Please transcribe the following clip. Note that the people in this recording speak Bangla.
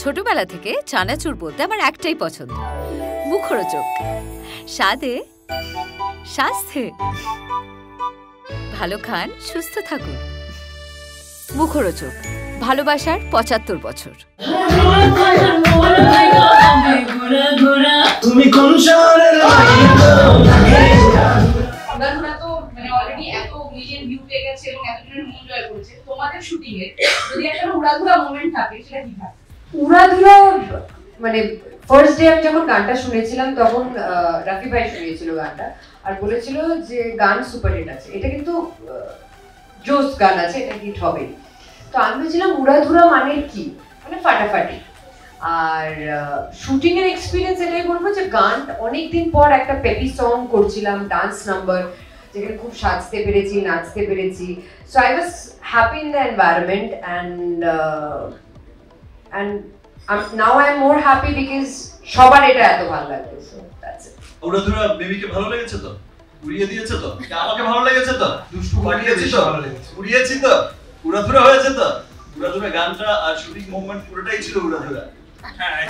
ছোটবেলা থেকে চানাচুর বলতে আমার একটাই পছন্দ, মুখরোচক, স্বাদে স্বাস্থ্যে। ভালো খান, সুস্থ থাকুন। মুখরোচক, ভালোবাসার 75 বছর। তুমি কোন শহরের অলরেডি এত মিলিয়ন ভিউ পেয়ে গেছে এবং এতজনের মন জয় করেছে, তোমাদের শুটিং এ যদি একটা উড়াধুরা মোমেন্ট থাকে সেটা কি থাকে? উড়াধুরা মানে ফার্স্ট ডে আমি যখন গানটা শুনেছিলাম তখন রাফি ভাই শুনিয়েছিল গানটা আর বলেছিল যে গান সুপারহিট আছে, এটা কিন্তু জোস গান আছে, এটা হিট হবে। তো আমি বলছিলাম উড়াধুরা মানে কি, মানে ফাটাফাটি। আর শুটিং এর এক্সপিরিয়েন্স এটাই বলবো যে গান অনেকদিন পর একটা পেপি সং করছিলাম, ডান্স নাম্বার যেখানে খুব সাজতে পেরেছি, নাচতে পেরেছি। So I was happy in the environment and now I am more happy because সবার এটা এত ভালো লাগছে। So that's it. উড়াধুরা বেবিকে ভালো লেগেছে তো? উড়িয়ে দিয়েছে তো? আমাকে ভালো লেগেছে তো? দুষ্টু পাঠিয়েছি তো? উড়িয়েছি তো? উড়াধুরা হয়েছে তো? উড়াধুরা গানটা আর শুটিং মোমেন্ট পুরোটাই ছিল উড়াধুরা। হ্যাঁ।